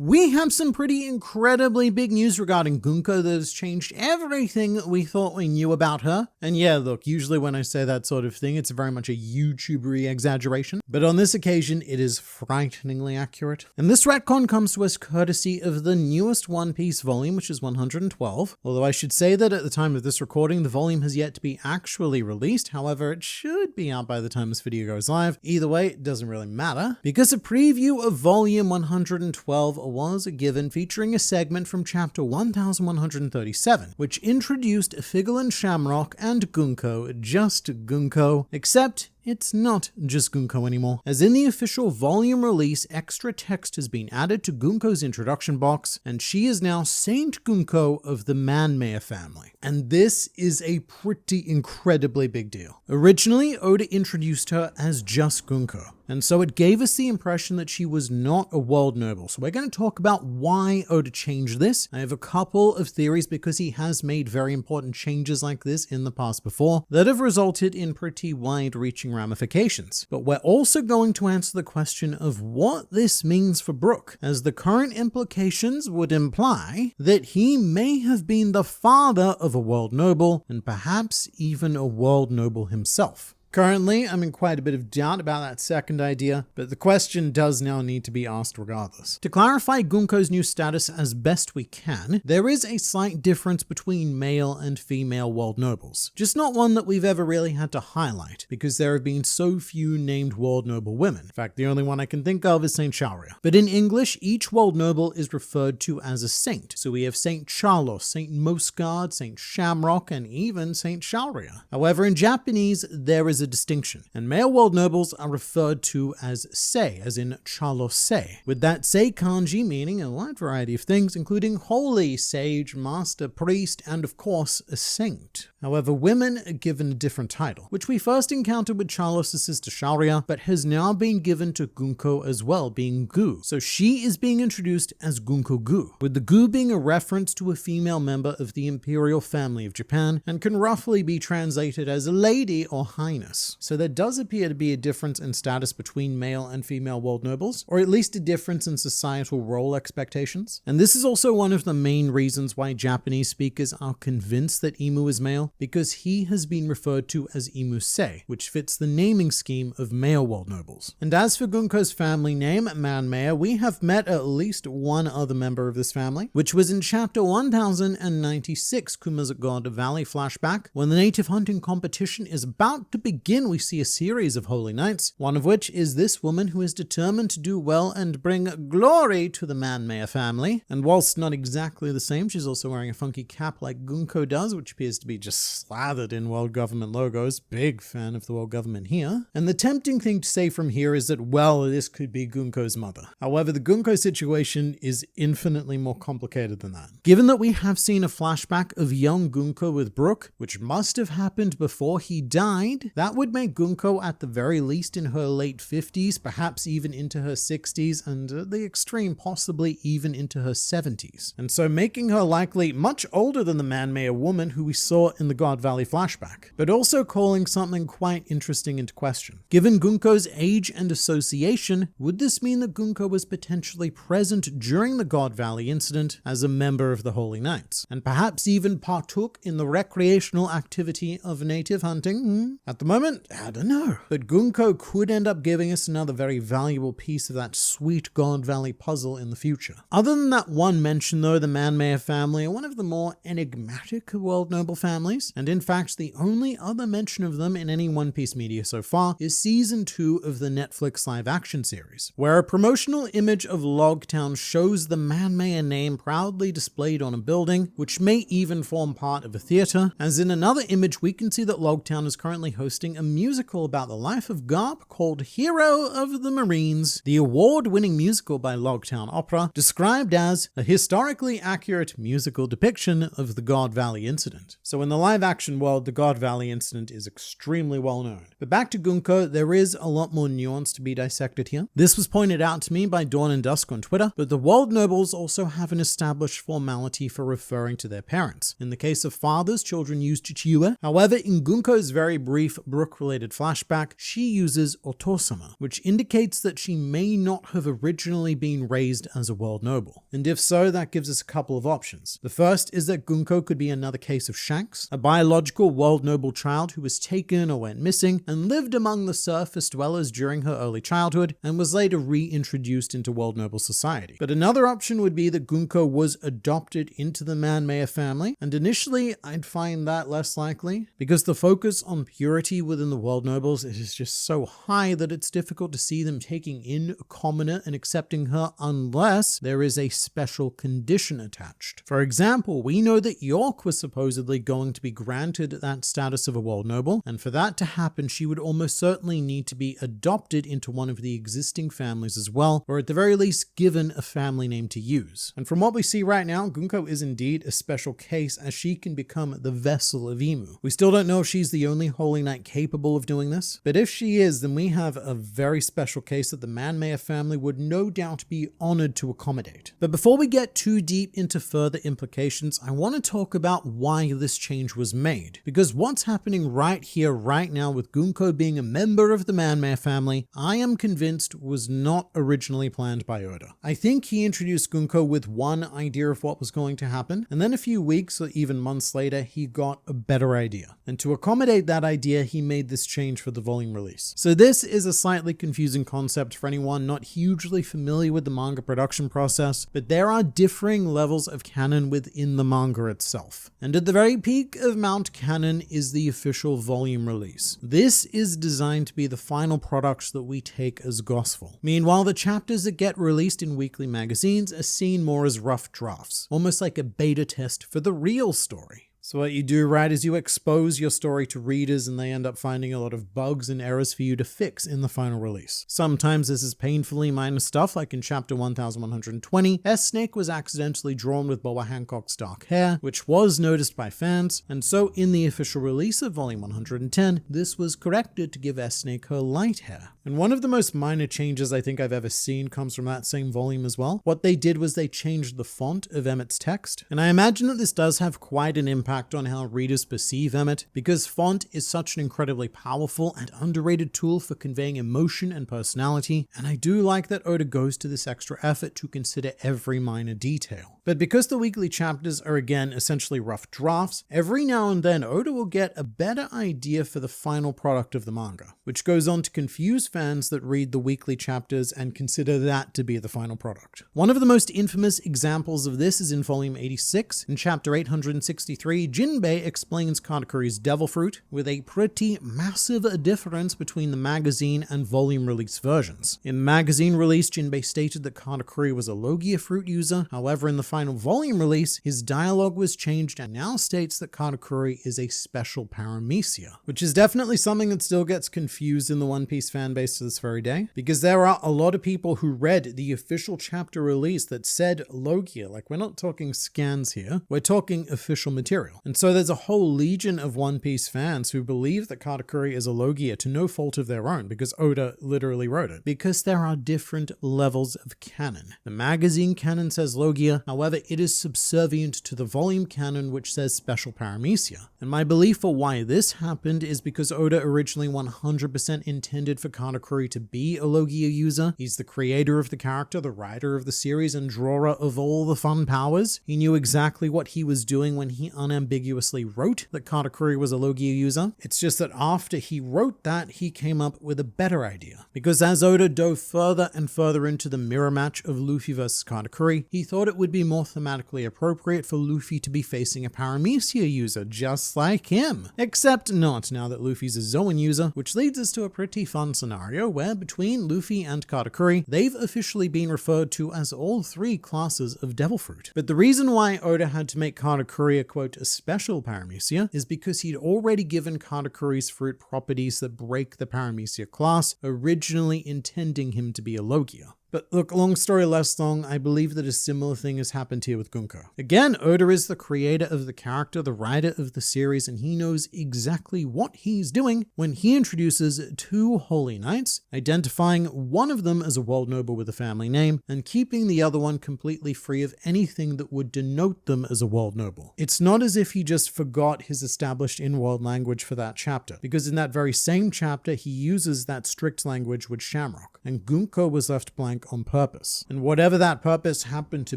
We have some pretty incredibly big news regarding Gunkko that has changed everything we thought we knew about her. And yeah, look, usually when I say that sort of thing, it's very much a YouTubery exaggeration. But on this occasion, it is frighteningly accurate. And this retcon comes to us courtesy of the newest One Piece volume, which is 112. Although I should say that at the time of this recording, the volume has yet to be actually released. However, it should be out by the time this video goes live. Either way, it doesn't really matter, because a preview of volume 112 was given featuring a segment from chapter 1137, which introduced Figgle Shamrock and Gunkko, just Gunkko, except it's not just Gunkko anymore, as in the official volume release, extra text has been added to Gunkko's introduction box, and she is now Saint Gunkko of the Manmaya family. And this is a pretty incredibly big deal. Originally, Oda introduced her as just Gunkko, and so it gave us the impression that she was not a world noble. So we're going to talk about why Oda changed this. I have a couple of theories because he has made very important changes like this in the past before that have resulted in pretty wide-reaching ramifications. But we're also going to answer the question of what this means for Brooke, as the current implications would imply that he may have been the father of a world noble and perhaps even a world noble himself. Currently, I'm in quite a bit of doubt about that second idea, but the question does now need to be asked regardless. To clarify Gunkko's new status as best we can, there is a slight difference between male and female world nobles. Just not one that we've ever really had to highlight, because there have been so few named world noble women. In fact, the only one I can think of is Saint Sharia. But in English, each world noble is referred to as a saint. So we have Saint Charlos, Saint Mosgard, Saint Shamrock, and even Saint Sharia. However, in Japanese, there is a distinction, and male world nobles are referred to as sei, as in Charlose, with that sei kanji meaning a wide variety of things, including holy, sage, master, priest, and of course a saint. However, women are given a different title, which we first encountered with Charlos' sister Sharia, but has now been given to Gunkko as well, being Gu. So she is being introduced as Gunkko Gu, with the Gu being a reference to a female member of the imperial family of Japan, and can roughly be translated as a lady or highness. So there does appear to be a difference in status between male and female world nobles, or at least a difference in societal role expectations. And this is also one of the main reasons why Japanese speakers are convinced that Imu is male, because he has been referred to as Imu-sei, which fits the naming scheme of male world nobles. And as for Gunkko's family name, Manmaya, we have met at least one other member of this family, which was in chapter 1096, Kuma's God Valley flashback. When the native hunting competition is about to begin, we see a series of holy knights, one of which is this woman who is determined to do well and bring glory to the Manmaya family. And whilst not exactly the same, she's also wearing a funky cap like Gunkko does, which appears to be just slathered in world government logos. Big fan of the world government here. And the tempting thing to say from here is that, well, this could be Gunkko's mother. However, the Gunkko situation is infinitely more complicated than that. Given that we have seen a flashback of young Gunkko with Brooke, which must have happened before he died, that would make Gunkko at the very least in her late 50s, perhaps even into her 60s, and at the extreme possibly even into her 70s. And so making her likely much older than the Manmaya woman who we saw in the God Valley flashback, but also calling something quite interesting into question. Given Gunkko's age and association, would this mean that Gunkko was potentially present during the God Valley incident as a member of the Holy Knights, and perhaps even partook in the recreational activity of native hunting? At the moment, I don't know. But Gunkko could end up giving us another very valuable piece of that sweet God Valley puzzle in the future. Other than that one mention though, the Manmaya family are one of the more enigmatic world noble families, and in fact the only other mention of them in any One Piece media so far is season 2 of the Netflix live action series, where a promotional image of Logtown shows the Manmaya name proudly displayed on a building, which may even form part of a theater, as in another image we can see that Logtown is currently hosting a musical about the life of Garp called Hero of the Marines, the award-winning musical by Logtown Opera, described as a historically accurate musical depiction of the God Valley incident. So in the live-action world, the God Valley incident is extremely well known. But back to Gunkko, there is a lot more nuance to be dissected here. This was pointed out to me by Dawn and Dusk on Twitter, but the world nobles also have an established formality for referring to their parents. In the case of fathers, children use chichiue. However, in Gunkko's very brief Brooke-related flashback, she uses otosama, which indicates that she may not have originally been raised as a world noble. And if so, that gives us a couple of options. The first is that Gunkko could be another case of Shanks, a biological world noble child who was taken or went missing and lived among the surface dwellers during her early childhood and was later reintroduced into world noble society. But another option would be that Gunkko was adopted into the man-maya family, and initially I'd find that less likely because the focus on purity within the world nobles is just so high that it's difficult to see them taking in a commoner and accepting her unless there is a special condition attached. For example, we know that York was supposedly going to be granted that status of a world noble, and for that to happen she would almost certainly need to be adopted into one of the existing families as well, or at the very least given a family name to use. And from what we see right now, Gunkko is indeed a special case as she can become the vessel of Imu. We still don't know if she's the only Holy Knight capable of doing this, but if she is, then we have a very special case that the Man-Maya family would no doubt be honored to accommodate. But before we get too deep into further implications, I want to talk about why this change was made, because what's happening right here, right now with Gunkko being a member of the Man-Maya family, I am convinced was not originally planned by Oda. I think he introduced Gunkko with one idea of what was going to happen, and then a few weeks or even months later, he got a better idea. And to accommodate that idea, he made this change for the volume release. So this is a slightly confusing concept for anyone not hugely familiar with the manga production process, but there are differing levels of canon within the manga itself. And at the very peak of Mount Canon is the official volume release. This is designed to be the final product that we take as gospel. Meanwhile, the chapters that get released in weekly magazines are seen more as rough drafts, almost like a beta test for the real story. So what you do, right, is you expose your story to readers and they end up finding a lot of bugs and errors for you to fix in the final release. Sometimes this is painfully minor stuff, like in chapter 1120, S-Snake was accidentally drawn with Boa Hancock's dark hair, which was noticed by fans, and so in the official release of volume 110, this was corrected to give S-Snake her light hair. And one of the most minor changes I think I've ever seen comes from that same volume as well. What they did was they changed the font of Emmett's text, and I imagine that this does have quite an impact on how readers perceive Emmett, because font is such an incredibly powerful and underrated tool for conveying emotion and personality, and I do like that Oda goes to this extra effort to consider every minor detail. But because the weekly chapters are again essentially rough drafts, every now and then Oda will get a better idea for the final product of the manga, which goes on to confuse fans that read the weekly chapters and consider that to be the final product. One of the most infamous examples of this is in volume 86. In chapter 863, Jinbei explains Katakuri's devil fruit with a pretty massive difference between the magazine and volume release versions. In the magazine release, Jinbei stated that Katakuri was a Logia fruit user. However, in the final volume release, his dialogue was changed and now states that Katakuri is a special paramecia, which is definitely something that still gets confused in the One Piece fanbase to this very day, because there are a lot of people who read the official chapter release that said Logia. Like, we're not talking scans here, we're talking official material. And so there's a whole legion of One Piece fans who believe that Katakuri is a Logia to no fault of their own, because Oda literally wrote it. Because there are different levels of canon. The magazine canon says Logia, however, it is subservient to the volume canon which says special paramecia. And my belief for why this happened is because Oda originally 100% intended for Katakuri to be a Logia user. He's the creator of the character, the writer of the series, and drawer of all the fun powers. He knew exactly what he was doing when he unambiguously wrote that Katakuri was a Logia user. It's just that after he wrote that, he came up with a better idea. Because as Oda dove further and further into the mirror match of Luffy versus Katakuri, he thought it would be more thematically appropriate for Luffy to be facing a paramecia user just like him. Except not, now that Luffy's a Zoan user, which leads us to a pretty fun scenario where between Luffy and Katakuri, they've officially been referred to as all three classes of devil fruit. But the reason why Oda had to make Katakuri a quote, a special paramecia is because he'd already given Katakuri's fruit properties that break the paramecia class, originally intending him to be a Logia. But look, long story less long, I believe that a similar thing has happened here with Gunkko. Again, Oda is the creator of the character, the writer of the series, and he knows exactly what he's doing when he introduces 2 holy knights, identifying one of them as a world noble with a family name, and keeping the other one completely free of anything that would denote them as a world noble. It's not as if he just forgot his established in-world language for that chapter, because in that very same chapter, he uses that strict language with Shamrock, and Gunkko was left blank on purpose. And whatever that purpose happened to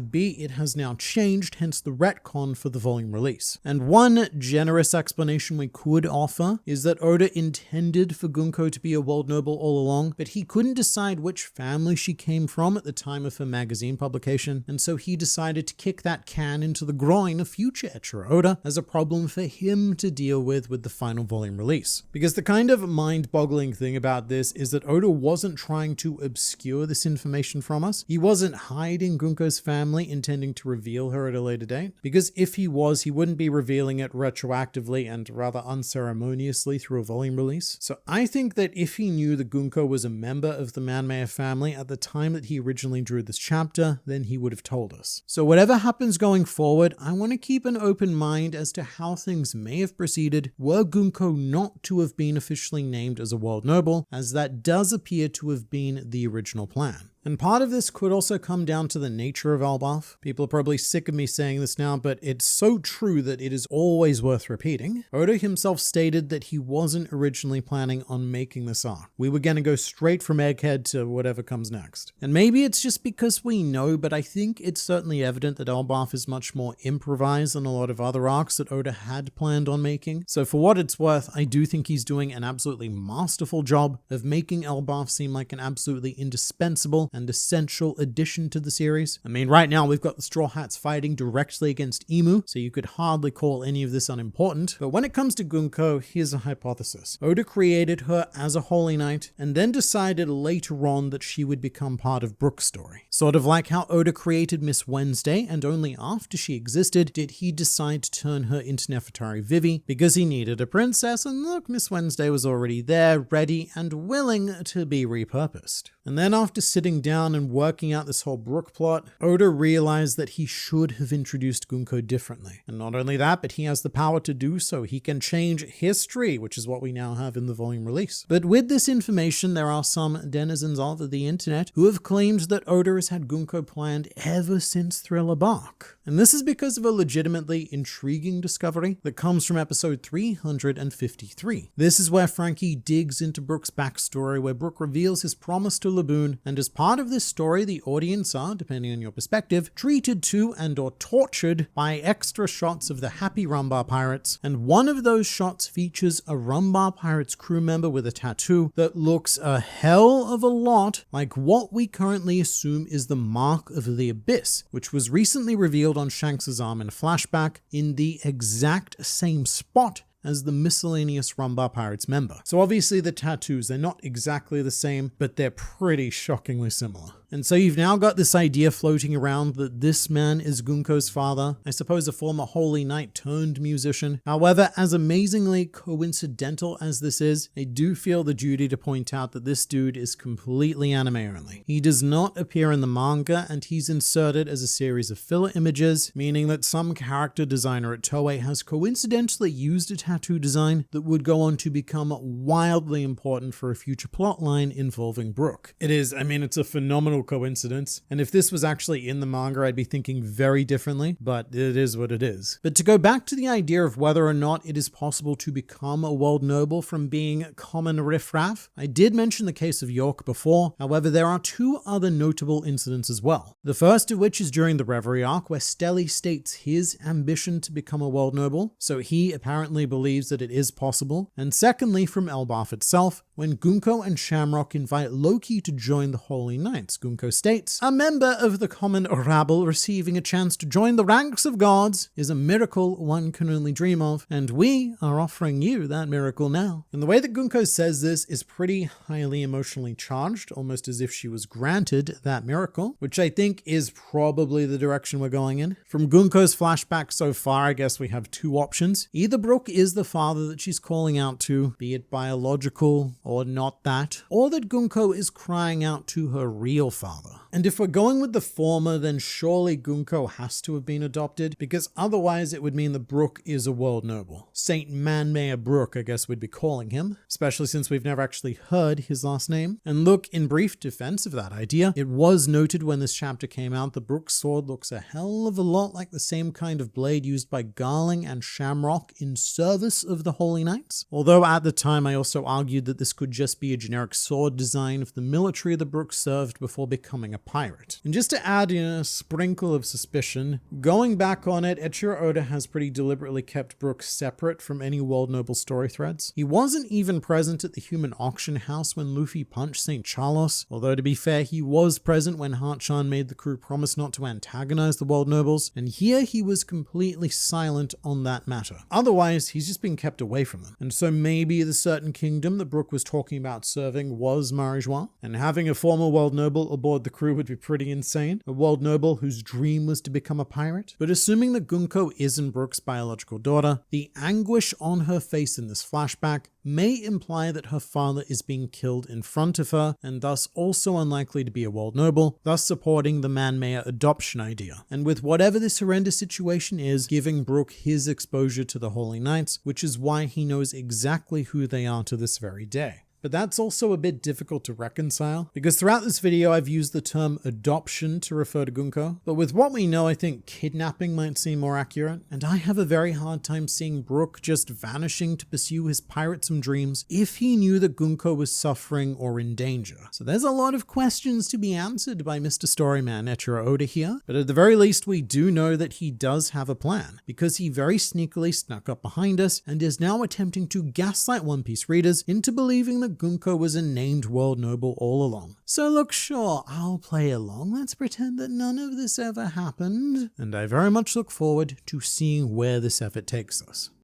be, it has now changed, hence the retcon for the volume release. And one generous explanation we could offer is that Oda intended for Gunkko to be a world noble all along, but he couldn't decide which family she came from at the time of her magazine publication, and so he decided to kick that can into the groin of future Eiichiro Oda as a problem for him to deal with the final volume release. Because the kind of mind-boggling thing about this is that Oda wasn't trying to obscure this information from us. He wasn't hiding Gunkko's family, intending to reveal her at a later date, because if he was, he wouldn't be revealing it retroactively and rather unceremoniously through a volume release. So I think that if he knew that Gunkko was a member of the Manmeyer family at the time that he originally drew this chapter, then he would have told us. So whatever happens going forward, I want to keep an open mind as to how things may have proceeded were Gunkko not to have been officially named as a world noble, as that does appear to have been the original plan. And part of this could also come down to the nature of Elbaf. People are probably sick of me saying this now, but it's so true that it is always worth repeating. Oda himself stated that he wasn't originally planning on making this arc. We were going to go straight from Egghead to whatever comes next. And maybe it's just because we know, but I think it's certainly evident that Elbaf is much more improvised than a lot of other arcs that Oda had planned on making. So for what it's worth, I do think he's doing an absolutely masterful job of making Elbaf seem like an absolutely indispensable and essential addition to the series. I mean, right now we've got the Straw Hats fighting directly against Emu, so you could hardly call any of this unimportant. But when it comes to Gunkko, here's a hypothesis. Oda created her as a holy knight, and then decided later on that she would become part of Brooke's story. Sort of like how Oda created Miss Wednesday, and only after she existed did he decide to turn her into Nefertari Vivi, because he needed a princess, and look, Miss Wednesday was already there, ready, and willing to be repurposed. And then after sitting down and working out this whole Brooke plot, Oda realized that he should have introduced Gunkko differently. And not only that, but he has the power to do so. He can change history, which is what we now have in the volume release. But with this information, there are some denizens of the internet who have claimed that Oda has had Gunkko planned ever since Thriller Bark. And this is because of a legitimately intriguing discovery that comes from episode 353. This is where Frankie digs into Brooke's backstory, where Brooke reveals his promise to Laboon, and as part of this story, the audience are, depending on your perspective, treated to and or tortured by extra shots of the happy Rumbar pirates, and one of those shots features a Rumbar Pirates crew member with a tattoo that looks a hell of a lot like what we currently assume is the Mark of the Abyss, which was recently revealed on Shanks' arm in a flashback in the exact same spot as the miscellaneous Rumbar Pirates member. So obviously the tattoos, they're not exactly the same, but they're pretty shockingly similar. And so you've now got this idea floating around that this man is Gunkko's father, I suppose a former holy knight turned musician. However, as amazingly coincidental as this is, I do feel the duty to point out that this dude is completely anime only. He does not appear in the manga, and he's inserted as a series of filler images, meaning that some character designer at Toei has coincidentally used a tattoo design that would go on to become wildly important for a future plotline involving Brooke. It's a phenomenal coincidence, and if this was actually in the manga, I'd be thinking very differently, but it is what it is. But to go back to the idea of whether or not it is possible to become a world noble from being common riffraff, I did mention the case of York before. However, there are 2 other notable incidents as well. The first of which is during the Reverie arc, where Stelly states his ambition to become a world noble, so he apparently believes that it is possible. And secondly, from Elbaf itself, when Gunkko and Shamrock invite Loki to join the Holy Knights. Gunkko states, "A member of the common rabble receiving a chance to join the ranks of gods is a miracle one can only dream of, and we are offering you that miracle now." And the way that Gunkko says this is pretty highly emotionally charged, almost as if she was granted that miracle, which I think is probably the direction we're going in. From Gunkko's flashback so far, I guess we have 2 options. Either Brooke is the father that she's calling out to, be it biological or not that, or that Gunkko is crying out to her real father. And if we're going with the former, then surely Gunkko has to have been adopted, because otherwise it would mean that Brooke is a world noble. Saint Man-Mayor Brooke, I guess we'd be calling him, especially since we've never actually heard his last name. And look, in brief defense of that idea, it was noted when this chapter came out that Brooke's sword looks a hell of a lot like the same kind of blade used by Garling and Shamrock in service of the Holy Knights. Although at the time I also argued that this could just be a generic sword design of the military that Brooke served before becoming a pirate. And just to add in a sprinkle of suspicion, going back on it, Eiichiro Oda has pretty deliberately kept Brooke separate from any world noble story threads. He wasn't even present at the human auction house when Luffy punched St. Charlos, although to be fair, he was present when Hachan made the crew promise not to antagonize the world nobles, and here he was completely silent on that matter. Otherwise, he's just been kept away from them. And so maybe the certain kingdom that Brooke was talking about serving was Marijois, and having a former world noble aboard the crew would be pretty insane. A world noble whose dream was to become a pirate. But assuming that Gunkko isn't Brooke's biological daughter, the anguish on her face in this flashback may imply that her father is being killed in front of her, and thus also unlikely to be a world noble, thus supporting the Man-Mayor adoption idea. And with whatever this horrendous situation is, giving Brooke his exposure to the Holy Knights, which is why he knows exactly who they are to this very day. But that's also a bit difficult to reconcile, because throughout this video I've used the term adoption to refer to Gunkko, but with what we know I think kidnapping might seem more accurate, and I have a very hard time seeing Brooke just vanishing to pursue his piratesome dreams if he knew that Gunkko was suffering or in danger. So there's a lot of questions to be answered by Mr. Storyman Eiichiro Oda here, but at the very least we do know that he does have a plan, because he very sneakily snuck up behind us and is now attempting to gaslight One Piece readers into believing that Gunkko was a named world noble all along. So look, sure, I'll play along. Let's pretend that none of this ever happened. And I very much look forward to seeing where this effort takes us.